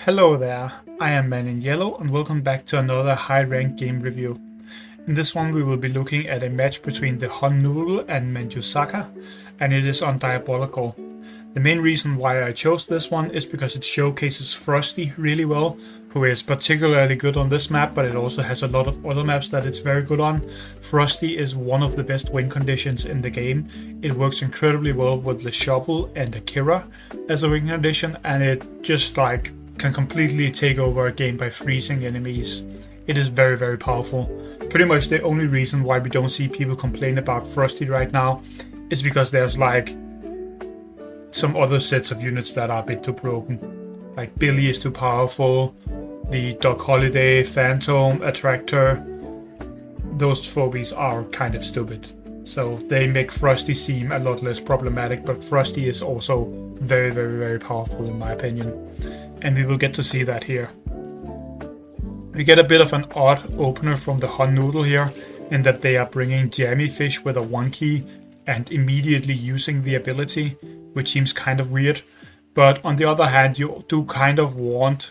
Hello there, I am Man in Yellow and welcome back to another high-ranked game review. In this one we will be looking at a match between TheHonNoodle and manjusaka, and it is on Diabolical. The main reason why I chose this one is because it showcases Frosty really well, who is particularly good on this map, but it also has a lot of other maps that it's very good on. Frosty is one of the best win conditions in the game. It works incredibly well with the shovel and the Kira as a win condition, and it just can completely take over a game by freezing enemies. It is very powerful. Pretty much the only reason why we don't see people complain about Frosty right now is because there's some other sets of units that are a bit too broken. Like Billy is too powerful, the Doc Holiday, Phantom, Attractor, those phobies are kind of stupid. So they make Frosty seem a lot less problematic, but Frosty is also very powerful in my opinion. And we will get to see that here. We get a bit of an odd opener from TheHonNoodle here, in that they are bringing Jammy Fish with a 1 key and immediately using the ability, which seems kind of weird. But on the other hand, you do kind of want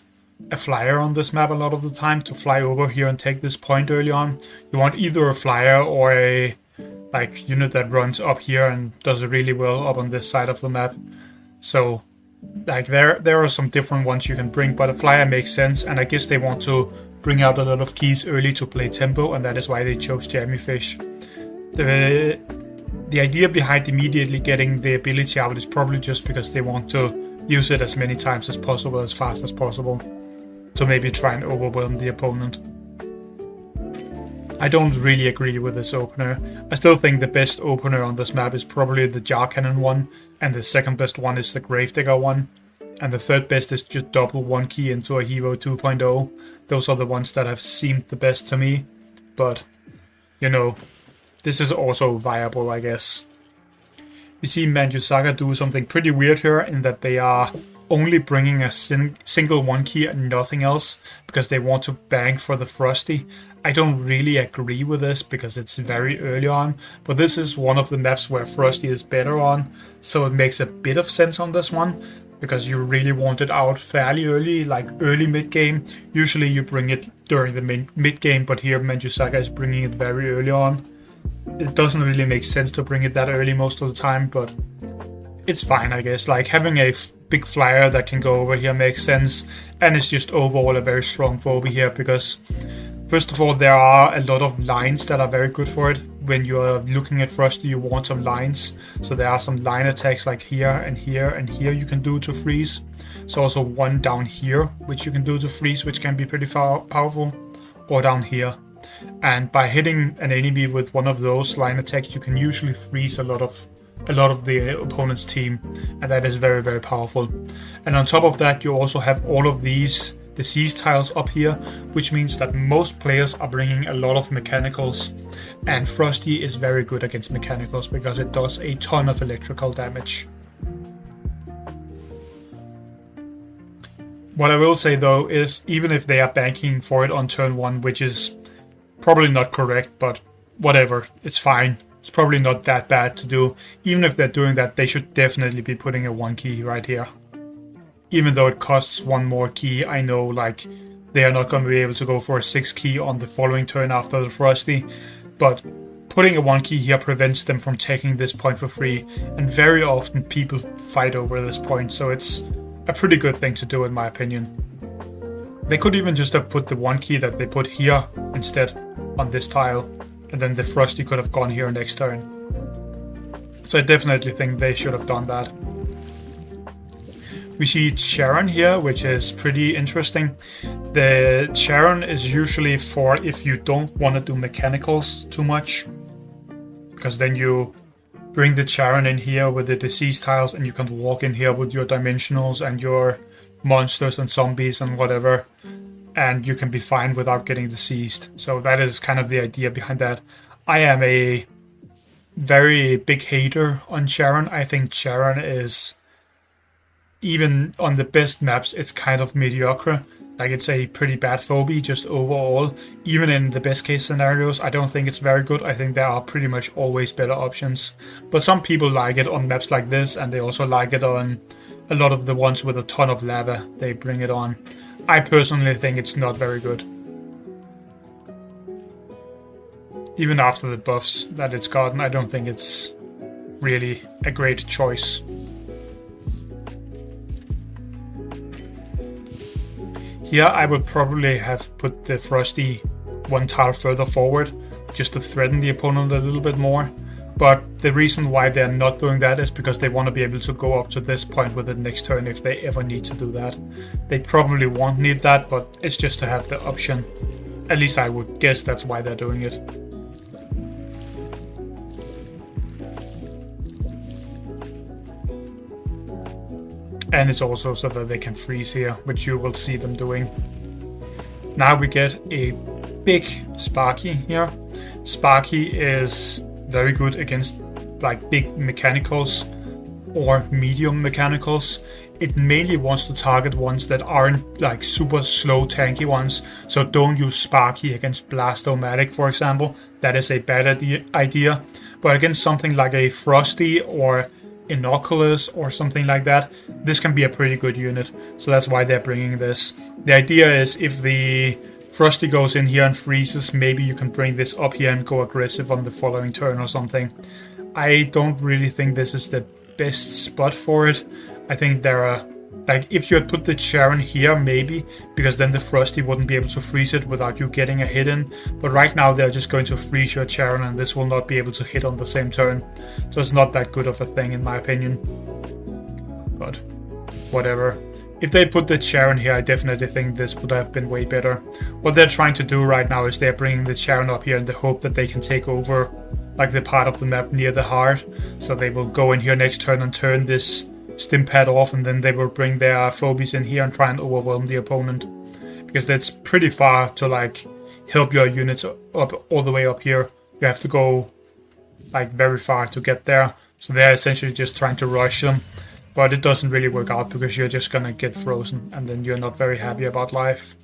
a flyer on this map a lot of the time to fly over here and take this point early on. You want either a flyer or a unit that runs up here and does it really well up on this side of the map. So there are some different ones you can bring, but a flyer makes sense, and I guess they want to bring out a lot of keys early to play tempo, and that is why they chose Jammy Fish. The idea behind immediately getting the ability out is probably just because they want to use it as many times as possible, as fast as possible, to maybe try and overwhelm the opponent. I don't really agree with this opener. I still think the best opener on this map is probably the Jar Cannon one, and the second best one is the Gravedigger one, and the third best is just double 1 key into a Hero 2.0. Those are the ones that have seemed the best to me, but you know, this is also viable, I guess. We see manjusaka do something pretty weird here, in that they are only bringing a single 1 key and nothing else, because they want to bank for the Frosty. I don't really agree with this because it's very early on, but this is one of the maps where Frosty is better on, so it makes a bit of sense on this one, because you really want it out fairly early, like early mid-game. Usually you bring it during the mid-game, but here manjusaka is bringing it very early on. It doesn't really make sense to bring it that early most of the time, but it's fine, I guess. Like, having a big flyer that can go over here makes sense, and it's just overall a very strong phobia here, because first of all, there are a lot of lines that are very good for it. When you are looking at Frosty, you want some lines. So there are some line attacks like here and here and here you can do to freeze. So also one down here, which you can do to freeze, which can be pretty powerful, or down here. And by hitting an enemy with one of those line attacks, you can usually freeze a lot of the opponent's team, and that is very powerful. And on top of that, you also have all of these disease tiles up here, which means that most players are bringing a lot of mechanicals, and Frosty is very good against mechanicals because it does a ton of electrical damage. What I will say though is, even if they are banking for it on turn 1, which is probably not correct, but whatever, it's fine. It's probably not that bad to do. Even if they're doing that, they should definitely be putting a 1 key right here. Even though it costs 1 more key, I know they are not going to be able to go for a 6 key on the following turn after the Frosty, but putting a 1 key here prevents them from taking this point for free, and very often people fight over this point, so it's a pretty good thing to do in my opinion. They could even just have put the 1 key that they put here instead on this tile, and then the Frosty could have gone here next turn. So I definitely think they should have done that. We see Sharon here, which is pretty interesting. The Sharon is usually for if you don't want to do mechanicals too much, because then you bring the Sharon in here with the disease tiles and you can walk in here with your dimensionals and your monsters and zombies and whatever, and you can be fine without getting diseased. So that is kind of the idea behind that. I am a very big hater on Sharon. I think Sharon is, even on the best maps, it's kind of mediocre. Like, it's a pretty bad phobia just overall. Even in the best case scenarios, I don't think it's very good. I think there are pretty much always better options. But some people like it on maps like this, and they also like it on a lot of the ones with a ton of lava. They bring it on. I personally think it's not very good. Even after the buffs that it's gotten, I don't think it's really a great choice. Here I would probably have put the Frosty one tile further forward, just to threaten the opponent a little bit more. But the reason why they're not doing that is because they want to be able to go up to this point with it next turn if they ever need to do that. They probably won't need that, but it's just to have the option. At least I would guess that's why they're doing it. And it's also so that they can freeze here, which you will see them doing. Now we get a big Sparky here. Sparky is very good against like big mechanicals or medium mechanicals. It mainly wants to target ones that aren't like super slow tanky ones, so don't use Sparky against Blast-O-Matic, for example. That is a bad idea. But against something like a Frosty or Inoculus or something like that, this can be a pretty good unit, so that's why they're bringing this. The idea is if the Frosty goes in here and freezes, maybe you can bring this up here and go aggressive on the following turn or something. I don't really think this is the best spot for it. I think there are, like, if you had put the Charon here, maybe, because then the Frosty wouldn't be able to freeze it without you getting a hit in. But right now they're just going to freeze your Charon and this will not be able to hit on the same turn. So it's not that good of a thing in my opinion. But whatever. If they put the Charon here, I definitely think this would have been way better. What they're trying to do right now is they're bringing the Charon up here in the hope that they can take over like the part of the map near the heart. So they will go in here next turn and turn this stim pad off, and then they will bring their phobies in here and try and overwhelm the opponent. Because that's pretty far to like help your units up all the way up here. You have to go like very far to get there. So they're essentially just trying to rush them. But it doesn't really work out because you're just gonna get frozen and then you're not very happy about life.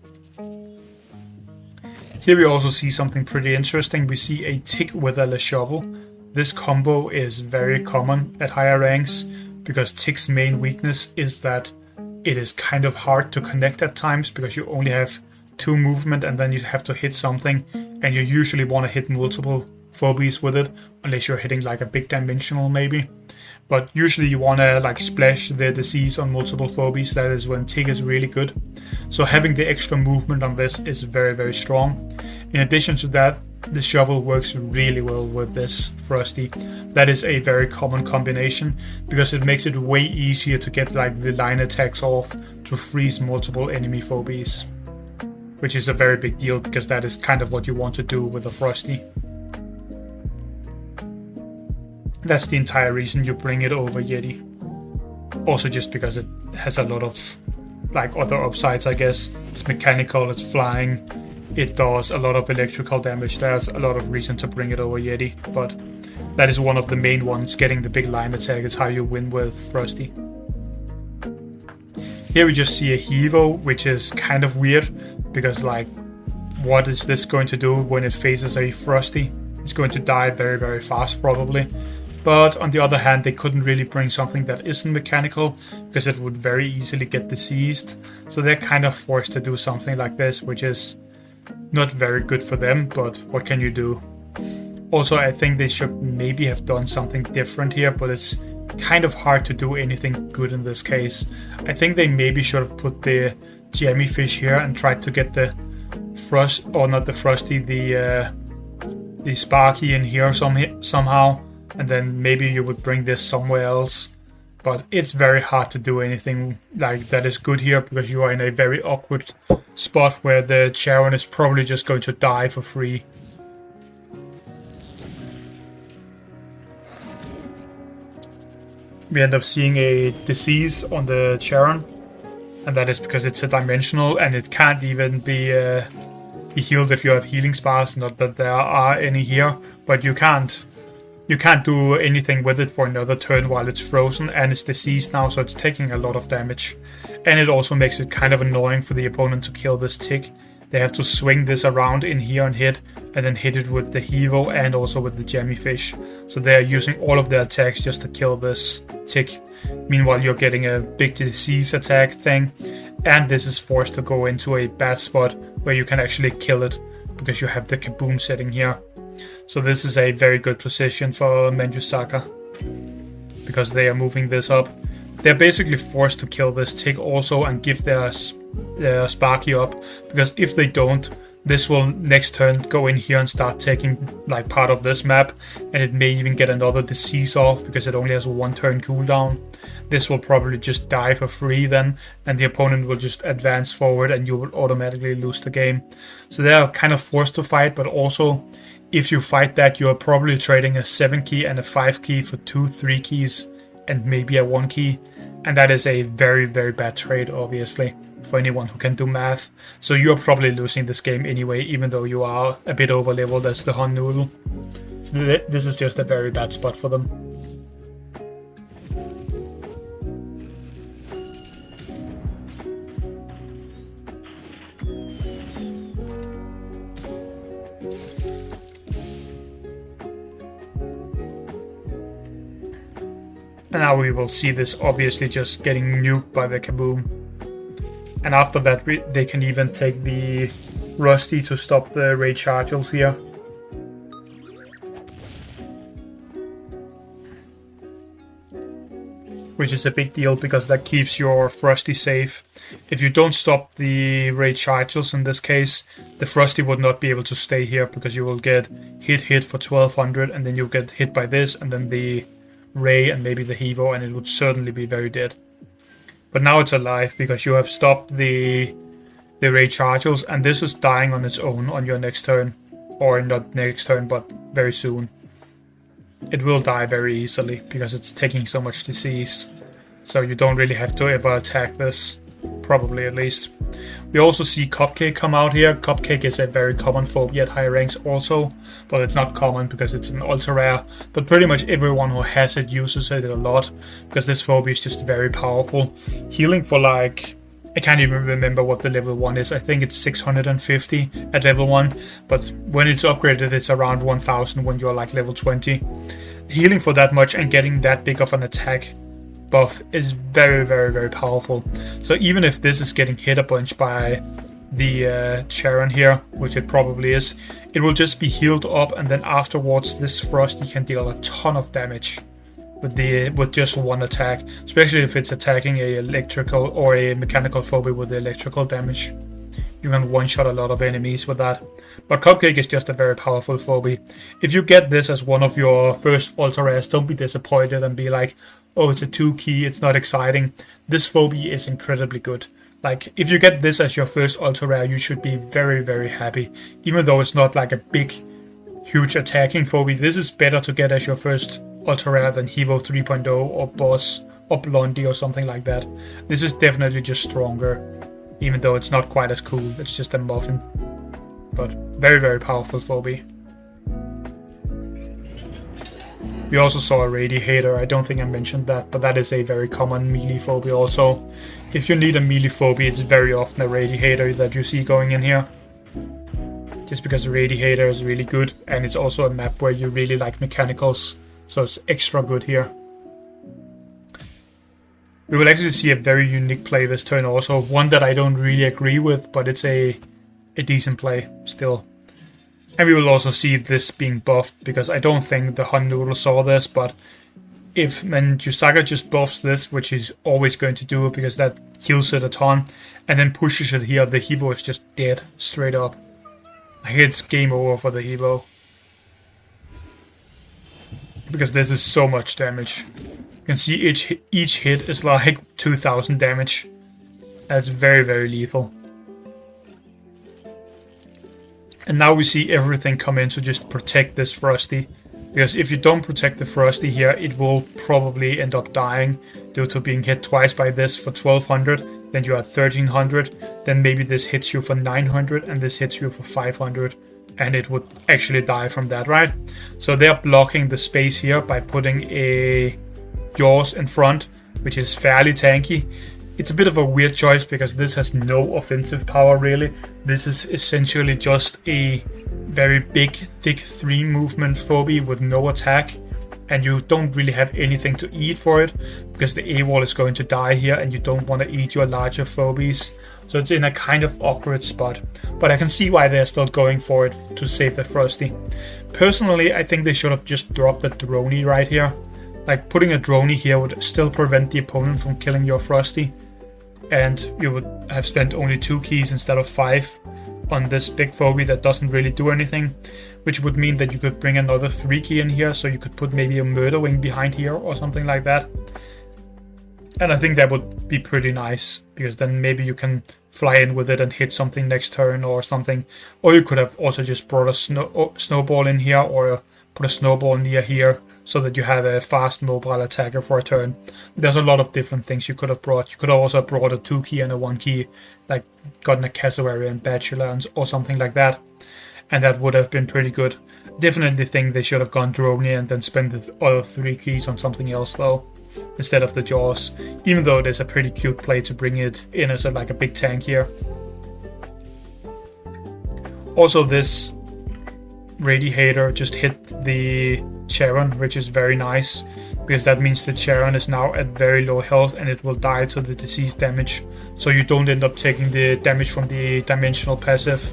Here we also see something pretty interesting. We see a Tick with a shovel. This combo is very common at higher ranks because Tick's main weakness is that it is kind of hard to connect at times because you only have 2 movement and then you have to hit something, and you usually want to hit multiple phobies with it unless you're hitting like a big dimensional maybe. But usually you want to like splash the disease on multiple phobies. That is when Tick is really good. So having the extra movement on this is very, very strong. In addition to that, the shovel works really well with this Frosty. That is a very common combination because it makes it way easier to get like the line attacks off to freeze multiple enemy phobies. Which is a very big deal because that is kind of what you want to do with a Frosty. That's the entire reason you bring it over Yeti. Also just because it has a lot of like other upsides, I guess. It's mechanical, it's flying, it does a lot of electrical damage. There's a lot of reason to bring it over Yeti, but that is one of the main ones. Getting the big line attack is how you win with Frosty. Here we just see a Hero, which is kind of weird because like, what is this going to do when it faces a Frosty? It's going to die very, very fast probably. But on the other hand, they couldn't really bring something that isn't mechanical because it would very easily get diseased. So they're kind of forced to do something like this, which is not very good for them, but what can you do? Also, I think they should maybe have done something different here, but it's kind of hard to do anything good in this case. I think they maybe should have put the Jellyfish here and tried to get the Frost, or not the Frosty, the Sparky in here somehow. And then maybe you would bring this somewhere else. But it's very hard to do anything like that is good here because you are in a very awkward spot where the Charon is probably just going to die for free. We end up seeing a disease on the Charon. And that is because it's a dimensional and it can't even be healed if you have healing spells. Not that there are any here, but you can't do anything with it for another turn while it's frozen, and it's diseased now, so it's taking a lot of damage. And it also makes it kind of annoying for the opponent to kill this Tick, they have to swing this around in here and hit it with the Hero and also with the Jellyfish. So they're using all of their attacks just to kill this tick. Meanwhile, you're getting a big disease attack thing, and this is forced to go into a bad spot where you can actually kill it because you have the kaboom setting here. So this is a very good position for manjusaka because they are moving this up. They're basically forced to kill this tick also and give their Sparky up, because if they don't, this will next turn go in here and start taking like part of this map, and it may even get another disease off because it only has a 1 turn cooldown. This will probably just die for free then, and the opponent will just advance forward and you will automatically lose the game. So they are kind of forced to fight, but also if you fight that, you are probably trading a 7 key and a 5 key for 2 3 keys and maybe a 1 key, and that is a very, very bad trade, obviously, for anyone who can do math. So you're probably losing this game anyway, even though you are a bit over leveled as the TheHonNoodle. So this is just a very bad spot for them. And now we will see this obviously just getting nuked by the kaboom. And after that, they can even take the Rusty to stop the raid charges here. Which is a big deal because that keeps your Frosty safe. If you don't stop the raid charges in this case, the Frosty would not be able to stay here because you will get hit for 1200, and then you'll get hit by this and then the Ray and maybe the Hevo, and it would certainly be very dead. But now it's alive because you have stopped the Ray charges, and this is dying on its own on your next turn. Or not next turn, but very soon. It will die very easily because it's taking so much disease. So you don't really have to ever attack this. Probably, at least. We also see Cupcake come out here. Cupcake is a very common phobia at high ranks also, but it's not common because it's an ultra rare. But pretty much everyone who has it uses it a lot because this phobia is just very powerful. Healing for like, I can't even remember what the level 1 is. I think it's 650 at level 1, but when it's upgraded it's around 1000 when you're like level 20. Healing for that much and getting that big of an attack buff is very, very, very powerful. So even if this is getting hit a bunch by the Charon here, which it probably is, it will just be healed up, and then afterwards this Frosty can deal a ton of damage with just one attack, especially if it's attacking a electrical or a mechanical phobia with the electrical damage. You can one-shot a lot of enemies with that. But Cupcake is just a very powerful phobia. If you get this as one of your first ultra rares, don't be disappointed and be like, oh, it's a 2 key, it's not exciting. This phobia is incredibly good. Like, if you get this as your first ultra rare, you should be very, very happy. Even though it's not like a big, huge attacking phobia, this is better to get as your first ultra rare than Hevo 3.0 or Boss or Blondie or something like that. This is definitely just stronger. Even though it's not quite as cool, it's just a muffin. But very, very powerful phobia. We also saw a Radiator. I don't think I mentioned that, but that is a very common melee phobia also. If you need a melee phobia, it's very often a Radiator that you see going in here. Just because the Radiator is really good, and it's also a map where you really like mechanicals, so it's extra good here. We will actually see a very unique play this turn also, one that I don't really agree with, but it's a decent play still. And we will also see this being buffed, because I don't think the TheHonNoodle saw this, but if manjusaka just buffs this, which he's always going to do because that heals it a ton, and then pushes it here, the Hevo is just dead, straight up. Like, it's game over for the Hevo. Because this is so much damage. You can see each hit is like 2000 damage. That's very, very lethal. And now we see everything come in to just protect this Frosty. Because if you don't protect the Frosty here, it will probably end up dying due to being hit twice by this for 1200. Then you are at 1300. Then maybe this hits you for 900 and this hits you for 500. And it would actually die from that, right? So they're blocking the space here by putting a Jaws in front, which is fairly tanky. It's a bit of a weird choice because this has no offensive power really. This is essentially just a very big, thick 3 movement phobie with no attack. And you don't really have anything to eat for it, because the A-wall is going to die here and you don't want to eat your larger phobies. So it's in a kind of awkward spot. But I can see why they're still going for it to save the Frosty. Personally, I think they should have just dropped the Droney right here. Like, putting a Droney here would still prevent the opponent from killing your Frosty. And you would have spent only 2 keys instead of 5 on this big phobie that doesn't really do anything, which would mean that you could bring another 3 key in here, so you could put maybe a murder wing behind here or something like that. And I think that would be pretty nice, because then maybe you can fly in with it and hit something next turn or something. Or you could have also just brought a snowball in here, or put a snowball near here, so that you have a fast mobile attacker for a turn. There's a lot of different things you could have brought. You could also have brought a 2 key and a 1 key, like gotten a Cassowary and Bachelor or something like that. And that would have been pretty good. Definitely think they should have gone Droney and then spent the other 3 keys on something else though, instead of the Jaws. Even though it is a pretty cute play to bring it in as like a big tank here. Also, this Radiator just hit the Charon, which is very nice, because that means the Charon is now at very low health and it will die to the disease damage. So you don't end up taking the damage from the dimensional passive,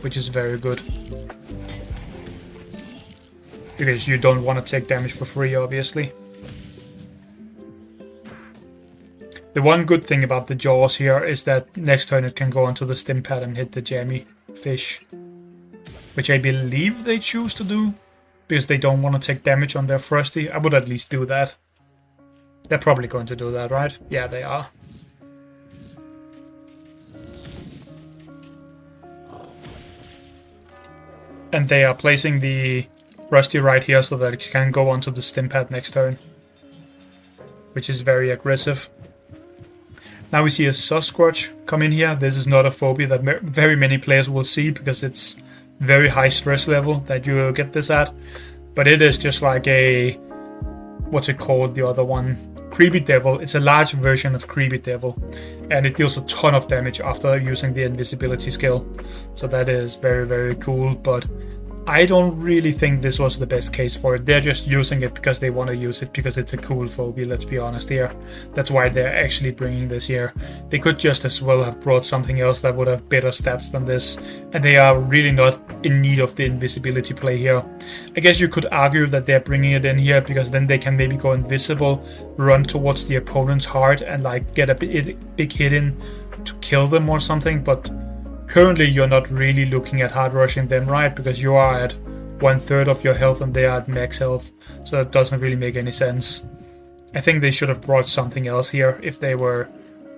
which is very good. Because you don't want to take damage for free, obviously. The one good thing about the Jaws here is that next turn it can go onto the stim pad and hit the jammy fish, which I believe they choose to do, because they don't want to take damage on their Frosty. I would at least do that. They're probably going to do that, right? Yeah, they are. And they are placing the Frosty right here so that it can go onto the stim pad next turn, which is very aggressive. Now we see a Sasquatch come in here. This is not a phobia that very many players will see, because it's very high stress level that you get this at. But it is just like a, what's it called, the other one? Creepy Devil. It's a large version of Creepy Devil, and it deals a ton of damage after using the invisibility skill. So that is very, very cool, but I don't really think this was the best case for it. They're just using it because they want to use it, because it's a cool phobia, let's be honest here. That's why they're actually bringing this here. They could just as well have brought something else that would have better stats than this, and they are really not in need of the invisibility play here. I guess you could argue that they're bringing it in here because then they can maybe go invisible, run towards the opponent's heart and like get a big hit in to kill them or something, but currently you're not really looking at hard rushing them, right? Because you are at 1/3 of your health and they are at max health, so that doesn't really make any sense. I think they should have brought something else here if they were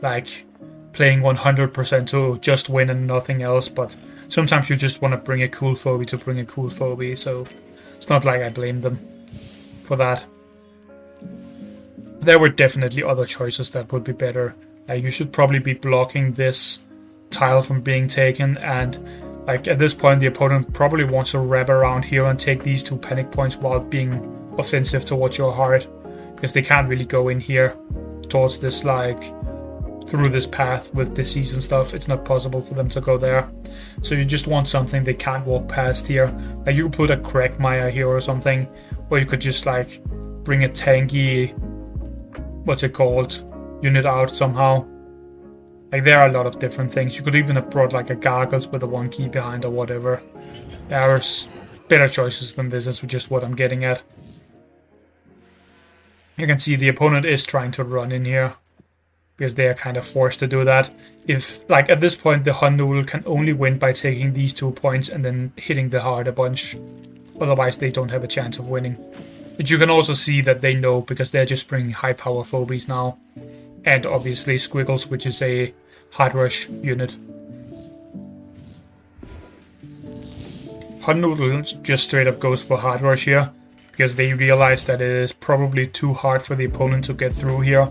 like playing 100% to just win and nothing else, but sometimes you just want to bring a cool phobie to bring a cool phobie, so it's not like I blame them for that. There were definitely other choices that would be better. Like, you should probably be blocking this tile from being taken, and like at this point the opponent probably wants to wrap around here and take these 2 panic points while being offensive towards your heart, because they can't really go in here towards this, like through this path with disease and stuff. It's not possible for them to go there, so you just want something they can't walk past here. Like, you could put a Quagmire here or something, or you could just like bring a tanky, what's it called, unit out somehow. Like, there are a lot of different things. You could even have brought like a Gargles with a 1 key behind or whatever. There's better choices than this, is just what I'm getting at. You can see the opponent is trying to run in here, because they are kind of forced to do that. If, like, at this point, the TheHonNoodle can only win by taking these 2 points and then hitting the heart a bunch. Otherwise, they don't have a chance of winning. But you can also see that they know, because they're just bringing high power phobies now. And obviously Squiggles, which is a hard rush unit. TheHonNoodle just straight up goes for hard rush here, because they realize that it is probably too hard for the opponent to get through here.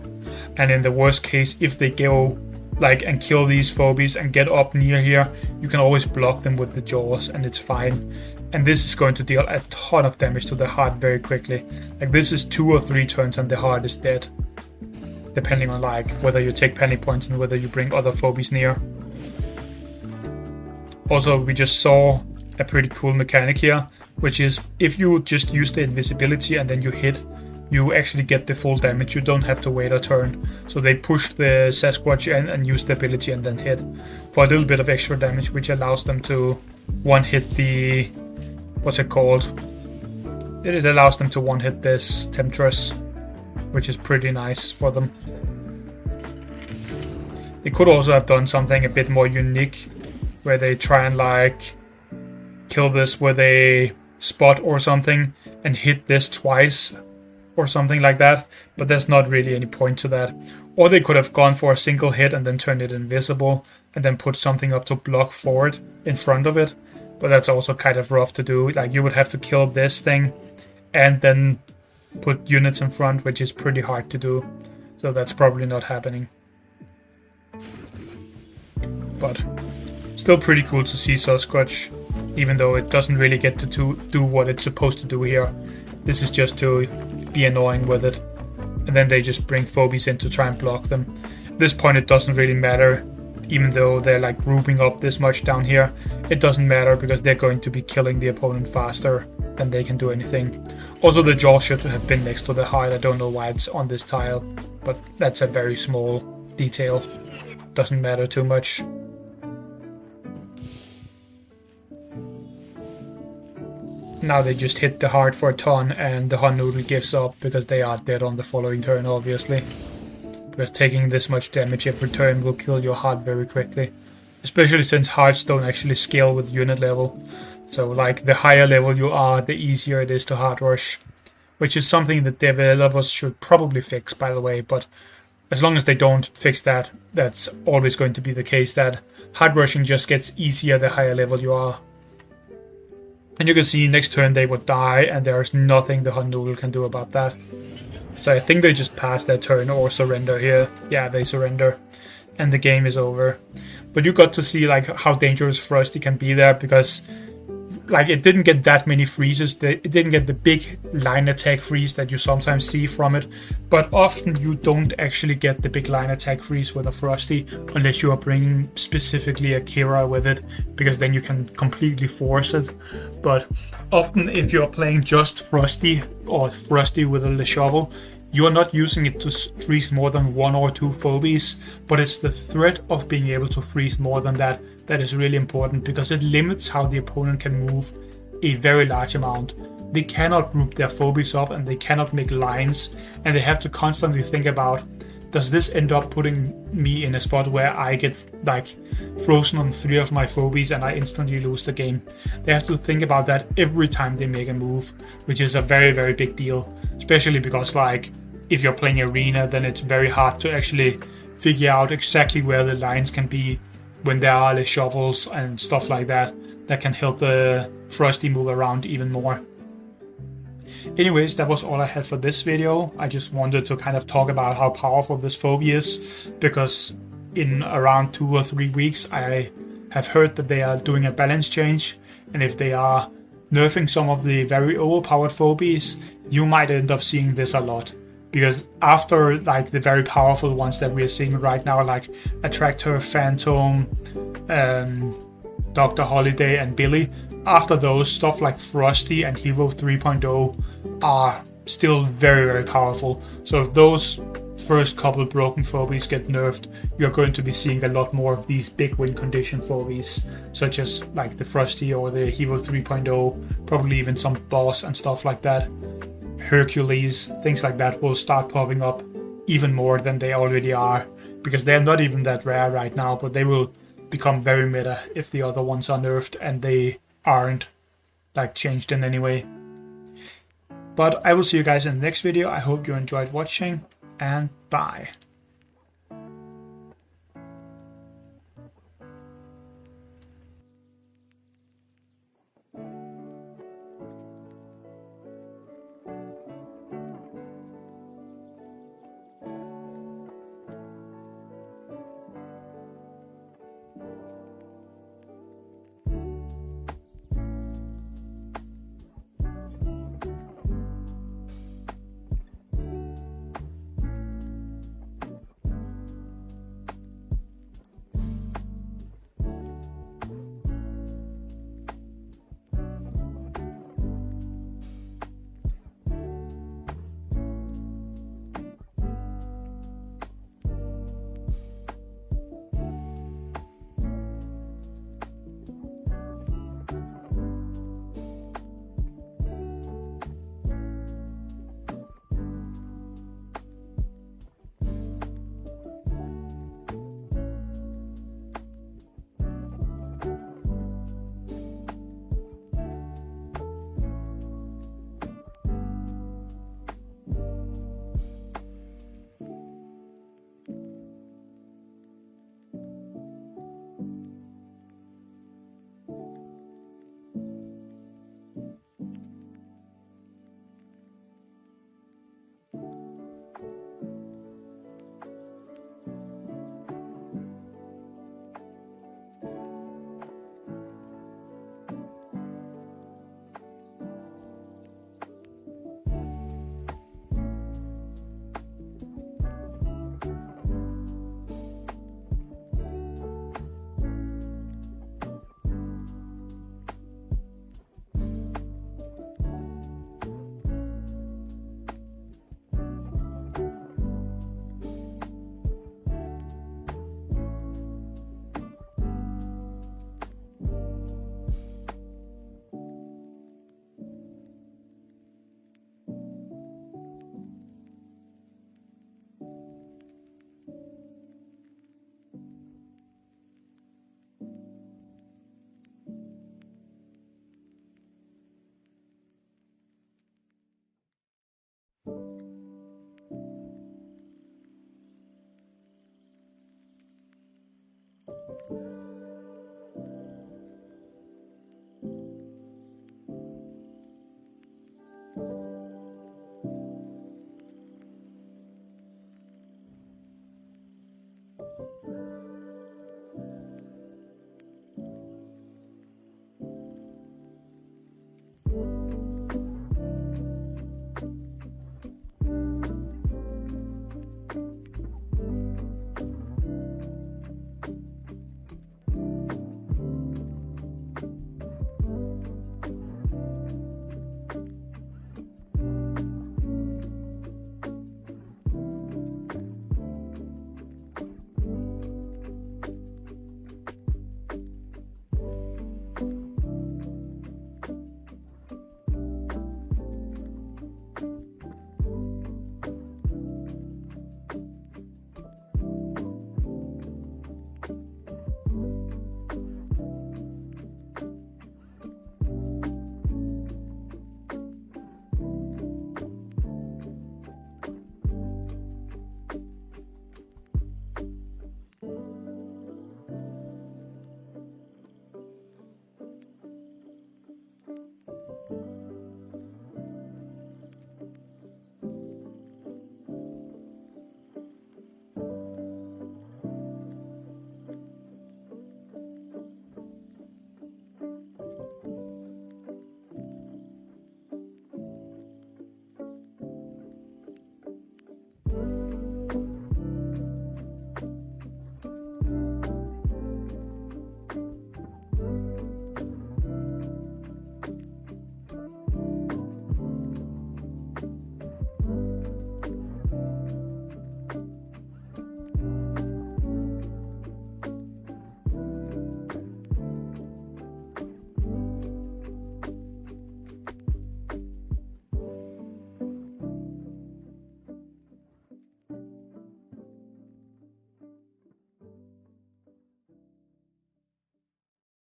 And in the worst case, if they go like and kill these phobies and get up near here, you can always block them with the Jaws and it's fine. And this is going to deal a ton of damage to the heart very quickly. Like, this is 2 or 3 turns and the heart is dead. depending on like whether you take penny points and whether you bring other phobies near. Also, we just saw a pretty cool mechanic here, which is if you just use the invisibility and then you hit, you actually get the full damage. You don't have to wait a turn. So they push the Sasquatch in and use the ability and then hit for a little bit of extra damage, which allows them to one-hit the... what's it called? It allows them to one-hit this Temptress, which is pretty nice for them. They could also have done something a bit more unique, where they try and like kill this with a spot or something and hit this twice or something like that, but there's not really any point to that. Or they could have gone for a single hit and then turned it invisible and then put something up to block forward in front of it, but that's also kind of rough to do. Like you would have to kill this thing and then put units in front, which is pretty hard to do, so that's probably not happening. But still pretty cool to see Sasquatch, even though it doesn't really get to do what it's supposed to do here. This is just to be annoying with it, and then they just bring phobies in to try and block them. At this point it doesn't really matter, even though they're like grouping up this much down here. It doesn't matter because they're going to be killing the opponent faster than they can do anything. Also, the jaw should have been next to the hide. I don't know why it's on this tile, but that's a very small detail. Doesn't matter too much. Now they just hit the heart for a ton, and the TheHonNoodle gives up because they are dead on the following turn, obviously. Because taking this much damage every turn will kill your heart very quickly. Especially since hearts don't actually scale with unit level. So like the higher level you are, the easier it is to hard rush. Which is something that developers should probably fix, by the way, but as long as they don't fix that, that's always going to be the case, that hard rushing just gets easier the higher level you are. And you can see next turn they would die, and there's nothing the TheHonNoodle can do about that. So I think they just pass their turn or surrender here. Yeah, they surrender. And the game is over. But you got to see like how dangerous Frosty can be there, because like it didn't get that many freezes. It didn't get the big line attack freeze that you sometimes see from it. But often you don't actually get the big line attack freeze with a Frosty unless you are bringing specifically a Kira with it, because then you can completely force it. But often if you're playing just Frosty or Frosty with a shovel, you're not using it to freeze more than 1 or 2 phobies, but it's the threat of being able to freeze more than that that is really important, because it limits how the opponent can move a very large amount. They cannot group their phobies up and they cannot make lines, and they have to constantly think about, does this end up putting me in a spot where I get like frozen on 3 of my phobies and I instantly lose the game? They have to think about that every time they make a move, which is a very, very big deal, especially because like if you're playing arena, then it's very hard to actually figure out exactly where the lines can be when there are less shovels and stuff like that can help the Frosty move around even more. Anyways, that was all I had for this video. I just wanted to kind of talk about how powerful this phobia is, because in around 2 or 3 weeks I have heard that they are doing a balance change, and if they are nerfing some of the very overpowered phobies, you might end up seeing this a lot. Because after like the very powerful ones that we are seeing right now, like Attractor, Phantom, Dr. Holiday and Billy, after those, stuff like Frosty and Hero 3.0 are still very, very powerful. So if those first couple broken phobies get nerfed, you're going to be seeing a lot more of these big win condition phobies, such as like the Frosty or the Hero 3.0, probably even some boss and stuff like that. Hercules, things like that will start popping up even more than they already are, because they're not even that rare right now, but they will become very meta if the other ones are nerfed and they aren't like changed in any way. But I will see you guys in the next video. I hope you enjoyed watching, and bye.